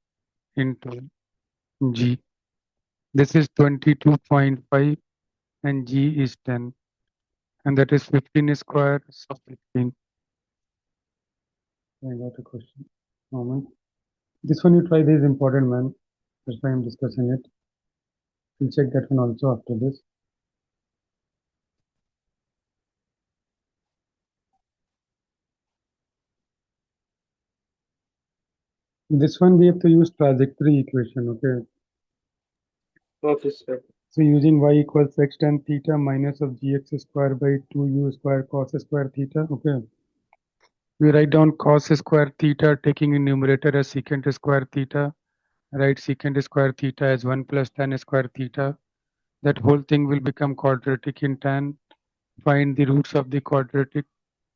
into g. This is 22.5 and g is 10. And that is 15 square, so 15. I got a question. Moment. This one you try, this is important, man. That's why I'm discussing it. We'll check that one also after this. This one we have to use trajectory equation, okay? Okay, sir. So using y equals x tan theta minus of gx square by 2u square cos square theta, okay? We write down cos square theta taking in numerator as secant square theta, write secant square theta as 1 plus tan square theta. That whole thing will become quadratic in tan. Find the roots of the quadratic.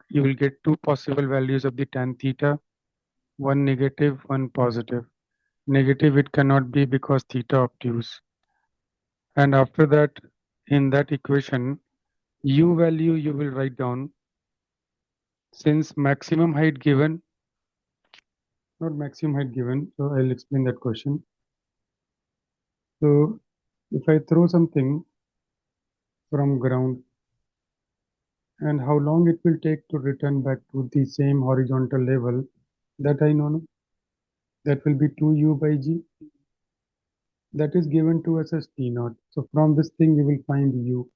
You will get two possible values of the tan theta, one negative, one positive. Negative it cannot be because theta obtuse. And after that, in that equation, u value you will write down, since maximum height given, not maximum height given, so I'll explain that question. So if I throw something from ground, and how long it will take to return back to the same horizontal level, that I know. That will be 2u by g. That is given to us as t naught. So from this thing you will find u.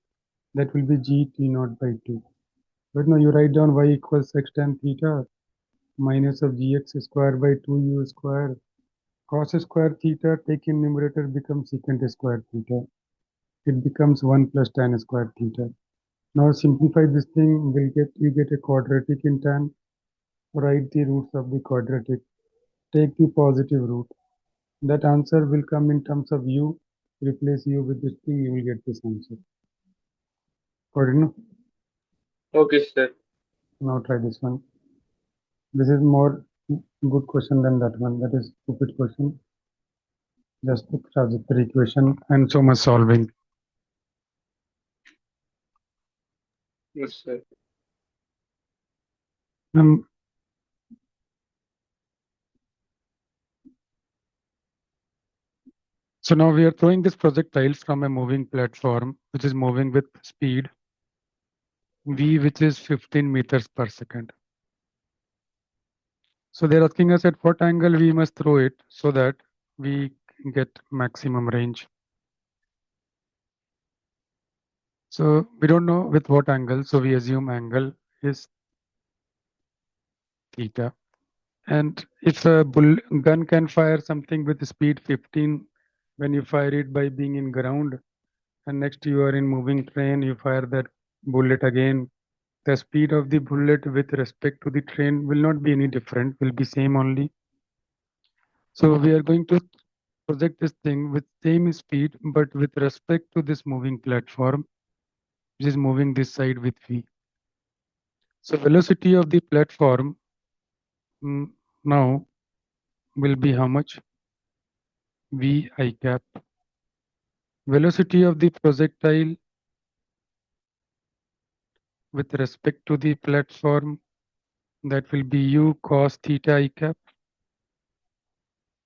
That will be g t naught by 2. But now you write down y equals x tan theta minus of gx square by 2u square. Cos square theta taken numerator becomes secant square theta. It becomes 1 plus tan square theta. Now simplify this thing, you get a quadratic in tan. Write the roots of the quadratic. Take the positive root. That answer will come in terms of u. Replace u with this thing, you will get this answer. Got it, no? Okay, sir. Now try this one. This is more good question than that one. That is stupid question. Just the trajectory equation and so much solving. Yes, sir. So now we are throwing this projectile from a moving platform, which is moving with speed v, which is 15 meters per second. So they're asking us at what angle we must throw it so that we get maximum range. So we don't know with what angle, so we assume angle is theta. And if a gun can fire something with speed 15, when you fire it by being in ground, and next you are in moving train, you fire that bullet again, the speed of the bullet with respect to the train will not be any different, will be same only. So we are going to project this thing with same speed, but with respect to this moving platform, which is moving this side with v. So velocity of the platform now will be how much? V I cap. Velocity of the projectile with respect to the platform, that will be u cos theta I cap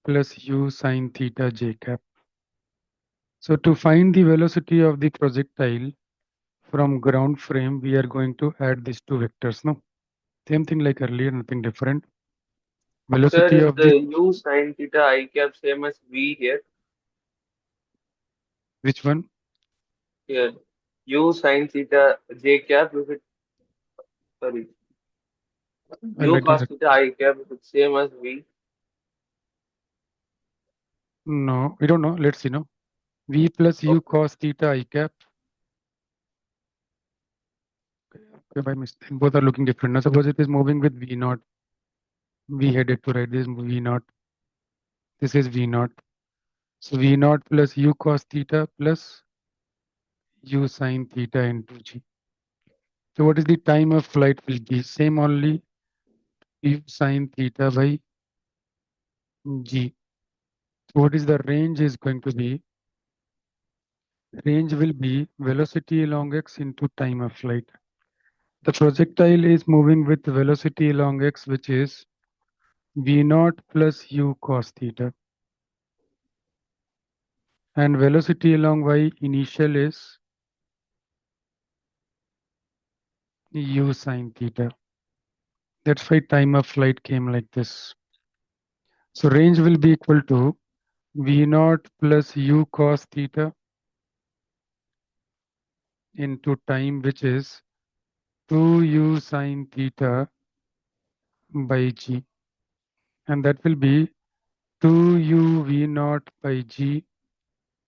plus u sin theta j cap. So to find the velocity of the projectile from ground frame, we are going to add these two vectors. No, same thing like earlier, nothing different. Sir, Velocity is of the the u sin theta I cap same as v here? which one? Here, u sin theta j cap if it sorry, I'll u write cos down. theta I cap if it's same as v. No, we don't know. Let's see. No, v plus u Okay. cos theta I cap. Okay, by mistake, both are looking different. Now suppose it is moving with v naught. We headed to write this v naught. This is v naught. So v naught plus u cos theta plus u sin theta into g. So what is the time of flight will be? Same only, u sin theta by g. So what is the range is going to be? Range will be velocity along x into time of flight. The projectile is moving with velocity along x, which is v naught plus u cos theta. And velocity along y initial is u sin theta. That's why time of flight came like this. So range will be equal to v naught plus u cos theta into time, which is 2u sin theta by g. And that will be 2u v naught by g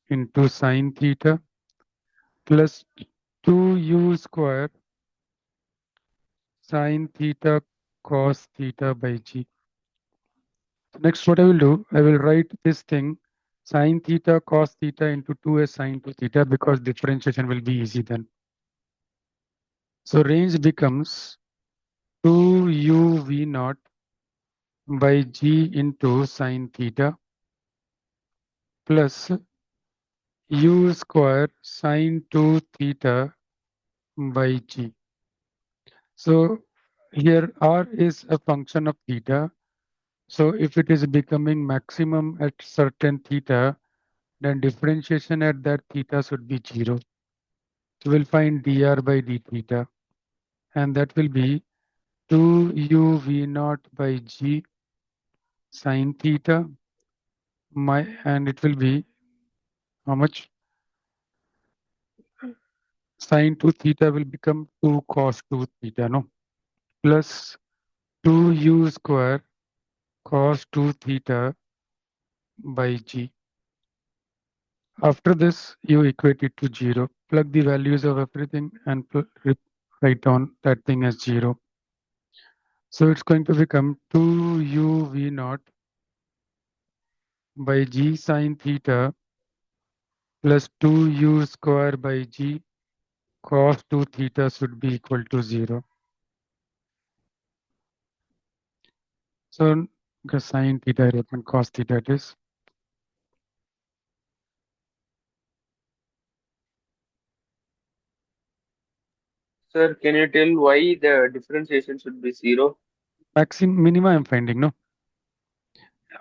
into sin theta plus 2u square sin theta cos theta by g. Next, what I will do, I will write this thing sin theta cos theta into 2s sin 2 theta because differentiation will be easy then. So range becomes 2u v naught by g into sin theta plus u square sin 2 theta by g. So here r is a function of theta. So if it is becoming maximum at certain theta, then differentiation at that theta should be 0. So we'll find dr by d theta, and that will be 2u v naught by g sin theta, and it will be how much? Sine 2 theta will become 2 cos 2 theta, no? Plus 2u square cos 2 theta by g. After this, you equate it to 0. Plug the values of everything and write down that thing as 0. So it's going to become 2u v naught by g sine theta plus 2u square by g cos 2 theta should be equal to 0. So sine theta I wrote and cos theta it is. Sir, can you tell why the differentiation should be 0? Minima I'm finding, no?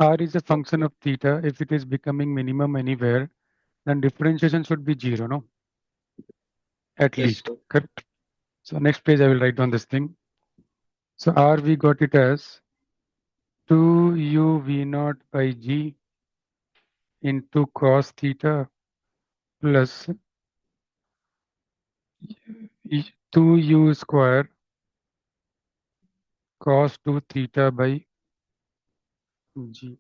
R is a function of theta. If it is becoming minimum anywhere, then differentiation should be 0, no? At Yes, least, sir. correct? So next page I will write down this thing. So R we got it as 2u v naught by g into cos theta plus 2u square cos 2 theta by g.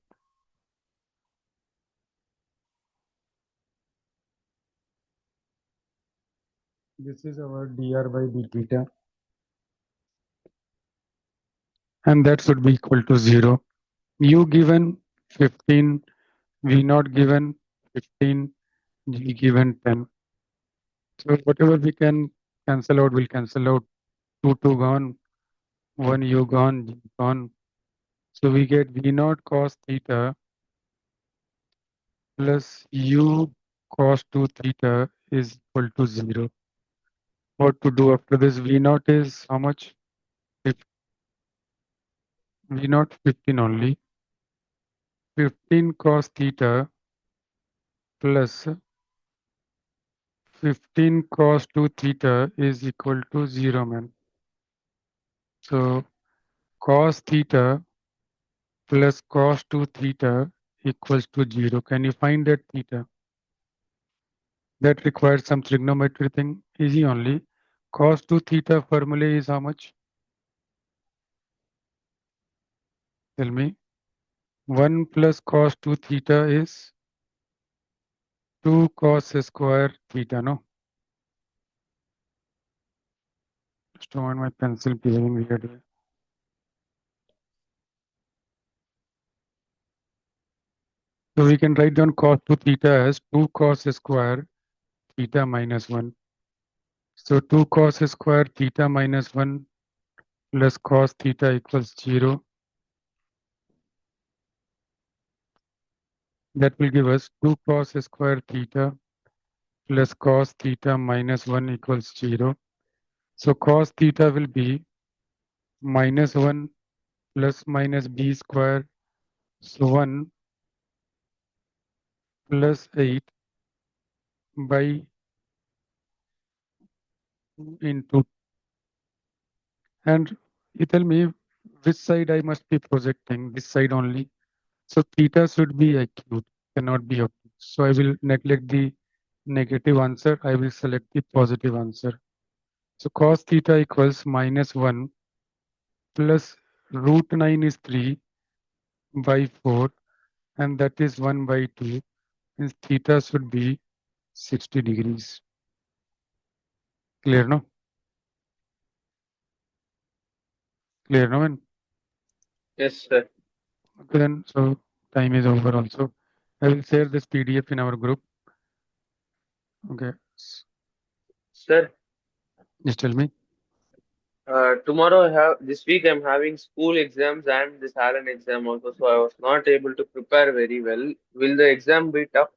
This is our dr by d theta. And that should be equal to 0. U given 15, V naught given 15, G given 10. So whatever we can cancel out will cancel out. 2 gone, 1 U gone, G gone. So we get V naught cos theta plus U cos 2 theta is equal to 0. What to do after this? V naught is how much? V naught 15 only. 15 cos theta plus 15 cos 2 theta is equal to 0, man. So cos theta plus cos 2 theta equals to 0. Can you find that theta? That requires some trigonometry thing. Easy only. Cos 2 theta formula is how much? Tell me. 1 plus cos 2 theta is 2 cos square theta, no? Just don't want my pencil behaving weird way. So we can write down cos 2 theta as 2 cos square theta minus 1. So 2 cos square theta minus 1 plus cos theta equals 0. That will give us 2 cos square theta plus cos theta minus 1 equals 0. So cos theta will be minus 1 plus minus b square. So 1 plus 8 by into. And you tell me which side I must be projecting, this side only. So theta should be acute, cannot be obtuse. So I will neglect the negative answer. I will select the positive answer. So cos theta equals minus 1 plus root 9 is 3 by 4 and that is 1 by 2. Means theta should be 60 degrees. Clear, no? Clear, no? Man? Yes, sir. Okay, then. So time is over also. I will share this PDF in our group. Okay. Sir, Just tell me. tomorrow this week I'm having school exams and this Allen exam also, so I was not able to prepare very well. Will the exam be tough?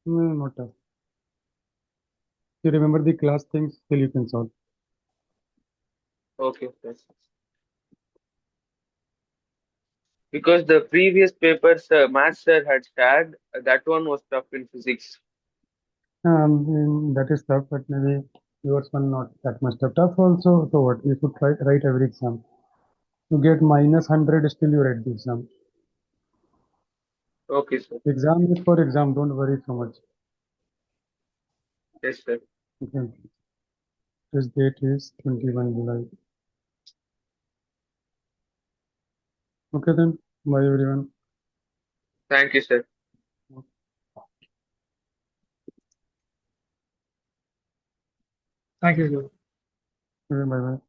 No, not tough. You remember the class things, still you can solve. Okay, yes. Because the previous papers Maths sir had shared, that one was tough in physics. That is tough, but maybe yours one not that much tough. Tough also, so what? You should try write every exam. You get minus 100, still you write the exam. Okay, sir. Exam is for exam, don't worry so much. Yes, sir. Okay. This date is 21 July. Okay then. Bye everyone. Thank you, sir. Thank you, sir. Okay, bye bye.